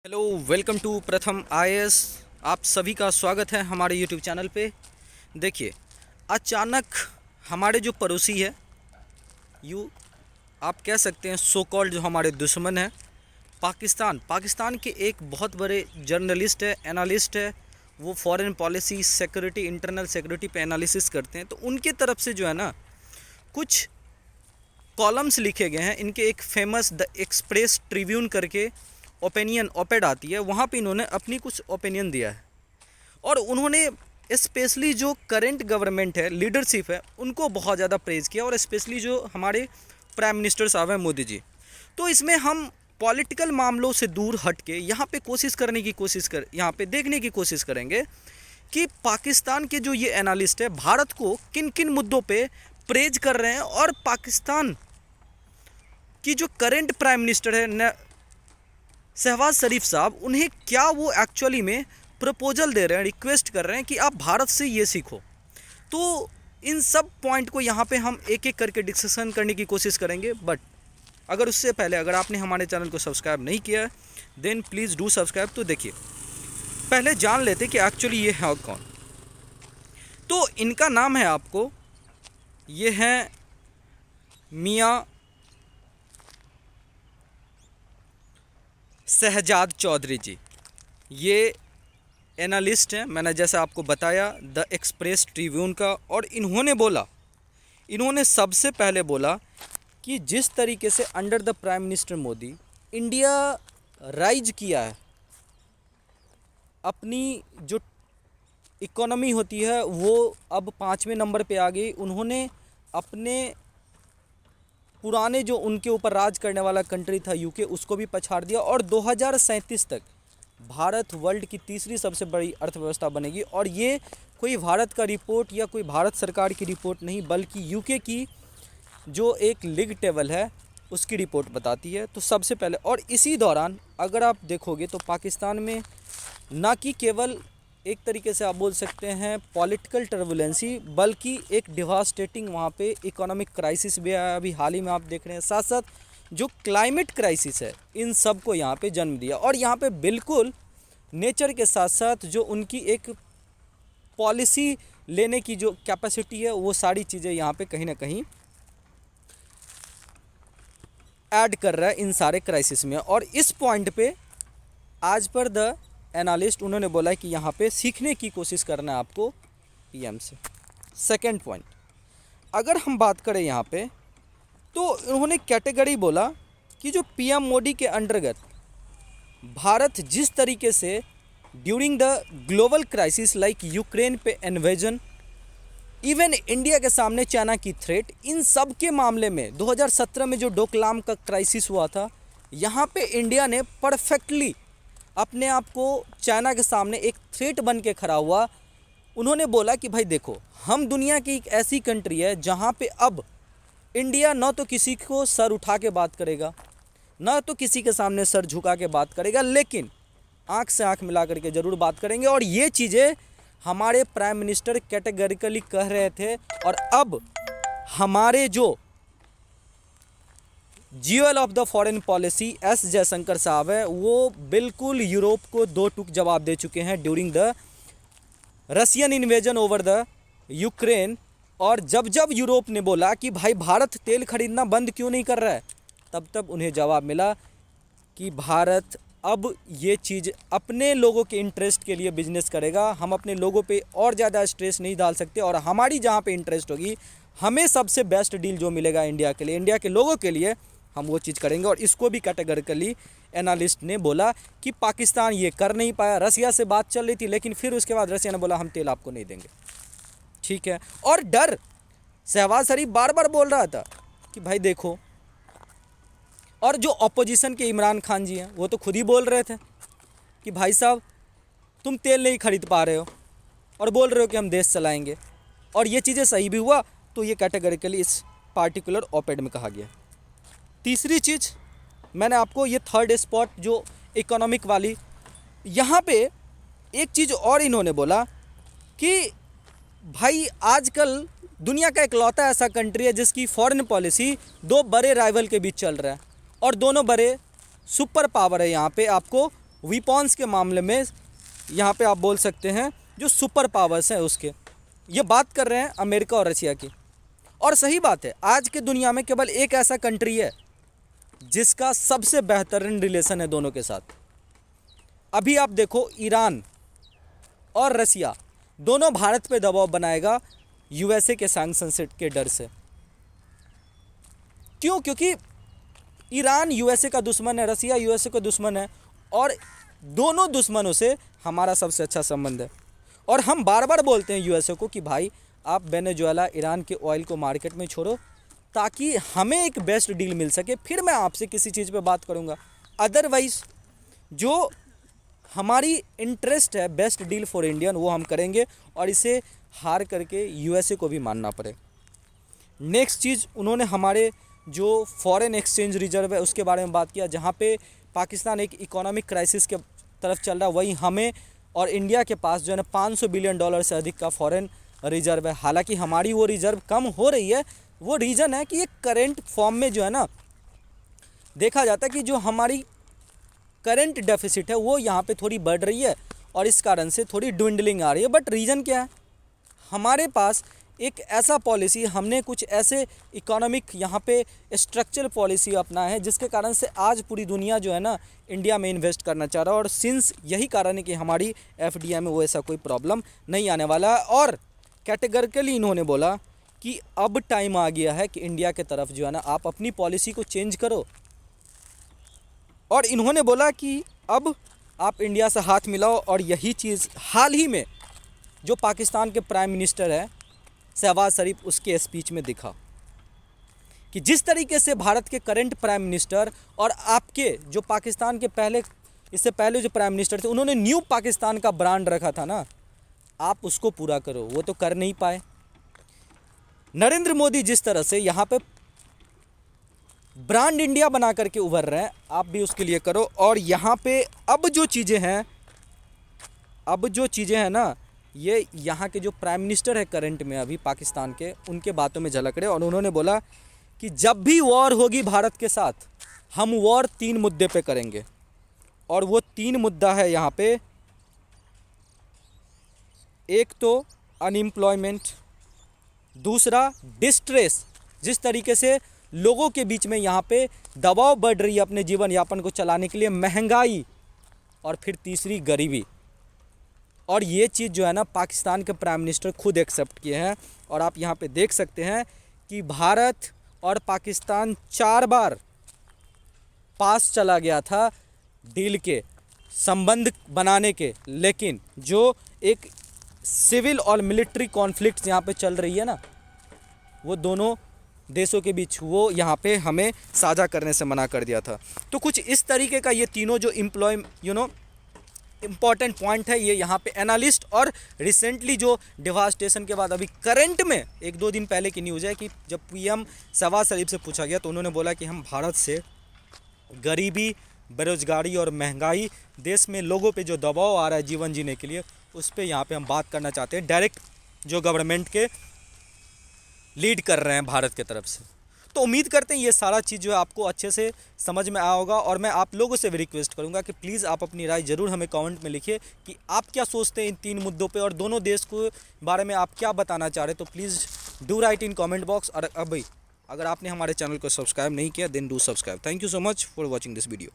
Hello, welcome to प्रथम IAS. आप सभी का स्वागत है हमारे यूट्यूब चैनल पे। देखिए, अचानक हमारे जो पड़ोसी है, यू आप कह सकते हैं सो कॉल्ड जो हमारे दुश्मन है, पाकिस्तान के एक बहुत बड़े जर्नलिस्ट है, एनालिस्ट है। वो foreign policy, security, internal security पे एनालिसिस करते हैं। तो उनके तरफ से जो है ना, कुछ कॉलम्स लिखे गए हैं। इनके एक फेमस द एक्सप्रेस ट्रिब्यून करके ओपेड आती है, वहाँ पे इन्होंने अपनी कुछ ओपिनियन दिया है। और उन्होंने स्पेशली जो करंट गवर्नमेंट है, लीडरशिप है, उनको बहुत ज़्यादा प्रेज़ किया। और स्पेशली जो हमारे प्राइम मिनिस्टर साहब हैं, मोदी जी। तो इसमें हम पॉलिटिकल मामलों से दूर हट के यहाँ पे यहाँ पे देखने की कोशिश करेंगे कि पाकिस्तान के जो ये एनालिस्ट है, भारत को किन किन मुद्दों पे प्रेज कर रहे हैं। और पाकिस्तान की जो करंट प्राइम मिनिस्टर है शहबाज शरीफ साहब, उन्हें क्या वो एक्चुअली में प्रपोजल दे रहे हैं, रिक्वेस्ट कर रहे हैं कि आप भारत से ये सीखो। तो इन सब पॉइंट को यहाँ पे हम एक एक करके डिस्कशन करने की कोशिश करेंगे। बट अगर उससे पहले अगर आपने हमारे चैनल को सब्सक्राइब नहीं किया है, देन प्लीज़ डू सब्सक्राइब। तो देखिए, पहले जान लेते कि एक्चुअली ये है कौन। तो इनका नाम है, आपको ये हैं मियाँ शहजाद चौधरी जी। ये एनालिस्ट हैं, मैंने जैसे आपको बताया, द एक्सप्रेस ट्रिब्यून का। और इन्होंने सबसे पहले बोला कि जिस तरीके से under the prime minister Modi India rise किया है, अपनी जो इकोनॉमी होती है वो अब 5वें नंबर पे आ गई। उन्होंने अपने पुराने जो उनके ऊपर राज करने वाला कंट्री था यूके, उसको भी पछाड़ दिया। और 2037 तक भारत वर्ल्ड की तीसरी सबसे बड़ी अर्थव्यवस्था बनेगी। और ये कोई भारत का रिपोर्ट या कोई भारत सरकार की रिपोर्ट नहीं, बल्कि यूके की जो एक लीग टेबल है उसकी रिपोर्ट बताती है। तो सबसे पहले, और इसी दौरान अगर आप देखोगे तो पाकिस्तान में ना कि केवल एक तरीके से आप बोल सकते हैं पॉलिटिकल टर्बुलेंसी, बल्कि एक डिवास्टेटिंग वहाँ पे इकोनॉमिक क्राइसिस भी आया, अभी हाल ही में आप देख रहे हैं। साथ साथ जो क्लाइमेट क्राइसिस है, इन सब को यहाँ पे जन्म दिया। और यहाँ पे बिल्कुल नेचर के साथ साथ जो उनकी एक पॉलिसी लेने की जो कैपेसिटी है, वो सारी चीज़ें यहाँ पे कहीं ना कहीं ऐड कर रहा है इन सारे क्राइसिस में। और इस पॉइंट पे आज पर द एनालिस्ट उन्होंने बोला कि यहाँ पे सीखने की कोशिश करना है आपको पीएम से। सेकंड पॉइंट, अगर हम बात करें यहाँ पे, तो उन्होंने कैटेगरी बोला कि जो पीएम मोदी के अंतर्गत भारत जिस तरीके से during the global crisis like Ukraine पे इन्वेजन, इवन इंडिया के सामने चाइना की थ्रेट, इन सब के मामले में 2017 में जो डोकलाम का क्राइसिस हुआ था, यहाँ पे इंडिया ने परफेक्टली अपने आप को चाइना के सामने एक थ्रेट बन के खड़ा हुआ। उन्होंने बोला कि भाई देखो, हम दुनिया की एक ऐसी कंट्री है जहाँ पे अब इंडिया न तो किसी को सर उठा के बात करेगा, न तो किसी के सामने सर झुका के बात करेगा, लेकिन आँख से आँख मिला करके ज़रूर बात करेंगे। और ये चीज़ें हमारे प्राइम मिनिस्टर कैटेगरिकली कह रहे थे। और अब हमारे जो GL of the foreign policy S Jaishankar साहब है, वो बिल्कुल यूरोप को दो टूक जवाब दे चुके हैं during the Russian invasion over the Ukraine. और जब जब यूरोप ने बोला कि भाई भारत तेल खरीदना बंद क्यों नहीं कर रहा है, तब तब उन्हें जवाब मिला कि भारत अब ये चीज़ अपने लोगों के इंटरेस्ट के लिए बिजनेस करेगा। हम अपने लोगों पे और ज़्यादा स्ट्रेस नहीं डाल सकते, और हमारी जहाँ पे इंटरेस्ट होगी, हमें सबसे बेस्ट डील जो मिलेगा इंडिया के लिए, इंडिया के लोगों के लिए, हम वो चीज़ करेंगे। और इसको भी कैटेगरिकली एनालिस्ट ने बोला कि पाकिस्तान ये कर नहीं पाया। रसिया से बात चल रही थी, लेकिन फिर उसके बाद रसिया ने बोला हम तेल आपको नहीं देंगे, ठीक है। और डर, शहबाज शरीफ बार बार बोल रहा था कि भाई देखो, और जो अपोजिशन के इमरान खान जी हैं, वो तो खुद ही बोल रहे थे कि भाई साहब तुम तेल नहीं खरीद पा रहे हो और बोल रहे हो कि हम देश चलाएंगे। और ये चीज़ें सही भी हुआ, तो ये कैटेगरिकली इस पार्टिकुलर ओपेड में कहा गया। तीसरी चीज़, मैंने आपको ये थर्ड स्पॉट जो इकोनॉमिक वाली, यहाँ पे एक चीज़ और इन्होंने बोला कि भाई आजकल दुनिया का इकलौता ऐसा कंट्री है जिसकी फॉरेन पॉलिसी दो बड़े राइवल के बीच चल रहा है, और दोनों बड़े सुपर पावर है यहाँ पे आपको वीपॉन्स के मामले में यहाँ पे आप बोल सकते हैं जो सुपर पावर्स हैं उसके, ये बात कर रहे हैं अमेरिका और रशिया की। और सही बात है, आज के दुनिया में केवल एक ऐसा कंट्री है जिसका सबसे बेहतरीन रिलेशन है दोनों के साथ। अभी आप देखो, ईरान और रशिया दोनों भारत पे दबाव बनाएगा यूएसए के सैंक्शन सेट के डर से। क्यों? क्योंकि ईरान यूएसए का दुश्मन है, रशिया यूएसए का दुश्मन है, और दोनों दुश्मनों से हमारा सबसे अच्छा संबंध है। और हम बार बार बोलते हैं यूएसए को कि भाई आप वेनेजुएला, ईरान के ऑयल को मार्केट में छोड़ो ताकि हमें एक बेस्ट डील मिल सके, फिर मैं आपसे किसी चीज़ पे बात करूँगा। अदरवाइज़ जो हमारी इंटरेस्ट है बेस्ट डील फॉर इंडियन, वो हम करेंगे और इसे हार करके यूएसए को भी मानना पड़े। नेक्स्ट चीज़, उन्होंने हमारे जो फॉरेन एक्सचेंज रिजर्व है उसके बारे में बात किया, जहाँ पे पाकिस्तान एक इकोनॉमिक क्राइसिस के तरफ चल रहा है, वहीं हमें और इंडिया के पास जो है ना $500 बिलियन से अधिक का फॉरेन रिजर्व है। हालांकि हमारी वो रिजर्व कम हो रही है, वो रीज़न है कि ये करेंट फॉर्म में जो है ना देखा जाता है कि जो हमारी करंट डेफिसिट है वो यहाँ पे थोड़ी बढ़ रही है और इस कारण से थोड़ी ड्विंडलिंग आ रही है। बट रीज़न क्या है? हमारे पास एक ऐसा पॉलिसी, हमने कुछ ऐसे इकोनॉमिक यहाँ पे स्ट्रक्चरल पॉलिसी अपना है जिसके कारण से आज पूरी दुनिया जो है ना इंडिया में इन्वेस्ट करना चाह रहा है। और सिंस यही कारण है कि हमारी एफडीआई में वो ऐसा कोई प्रॉब्लम नहीं आने वाला है। और कैटेगरिकली इन्होंने बोला कि अब टाइम आ गया है कि इंडिया के तरफ जो है ना आप अपनी पॉलिसी को चेंज करो। और इन्होंने बोला कि अब आप इंडिया से हाथ मिलाओ। और यही चीज़ हाल ही में जो पाकिस्तान के प्राइम मिनिस्टर है शहबाज शरीफ, उसके स्पीच में दिखा कि जिस तरीके से भारत के करंट प्राइम मिनिस्टर और आपके जो पाकिस्तान के पहले, इससे पहले जो प्राइम मिनिस्टर थे, उन्होंने न्यू पाकिस्तान का ब्रांड रखा था ना, आप उसको पूरा करो। वो तो कर नहीं पाए। नरेंद्र मोदी जिस तरह से यहाँ पे ब्रांड इंडिया बना करके उभर रहे हैं, आप भी उसके लिए करो। और यहाँ पे अब जो चीज़ें हैं ना, ये यहाँ के जो प्राइम मिनिस्टर है करंट में अभी पाकिस्तान के, उनके बातों में झलक रहे। और उन्होंने बोला कि जब भी वॉर होगी भारत के साथ, हम वॉर 3 मुद्दे पे करेंगे। और वो 3 मुद्दा है यहाँ पे, एक तो अनएम्प्लॉयमेंट, दूसरा डिस्ट्रेस, जिस तरीके से लोगों के बीच में यहाँ पे दबाव बढ़ रही है अपने जीवन यापन को चलाने के लिए, महंगाई, और फिर तीसरी गरीबी। और ये चीज़ जो है ना पाकिस्तान के प्राइम मिनिस्टर खुद एक्सेप्ट किए हैं। और आप यहाँ पे देख सकते हैं कि भारत और पाकिस्तान 4 बार पास चला गया था डील के, संबंध बनाने के, लेकिन जो एक सिविल और मिलिट्री कॉन्फ्लिक्ट यहाँ पे चल रही है ना, वो दोनों देशों के बीच, वो यहाँ पे हमें साझा करने से मना कर दिया था। तो कुछ इस तरीके का ये तीनों जो इम्पॉर्टेंट पॉइंट है, ये यहाँ पे एनालिस्ट और रिसेंटली जो डिवास्टेशन के बाद अभी करंट में 1-2 दिन पहले की न्यूज़ है कि जब पीएम शहबाज शरीफ से पूछा गया तो उन्होंने बोला कि हम भारत से गरीबी, बेरोजगारी और महंगाई, देश में लोगों पे जो दबाव आ रहा है जीवन जीने के लिए, उस पर यहाँ पे हम बात करना चाहते हैं, डायरेक्ट जो गवर्नमेंट के लीड कर रहे हैं भारत के तरफ से। तो उम्मीद करते हैं ये सारा चीज़ जो है आपको अच्छे से समझ में आया होगा। और मैं आप लोगों से भी रिक्वेस्ट करूंगा कि प्लीज़ आप अपनी राय ज़रूर हमें कमेंट में लिखिए कि आप क्या सोचते हैं इन 3 मुद्दों पे, और दोनों देश को बारे में आप क्या बताना चाह रहे हैं। तो please do right in comment box. और अभी अगर आपने हमारे चैनल को सब्सक्राइब नहीं किया, then do subscribe. Thank you so much for watching this video.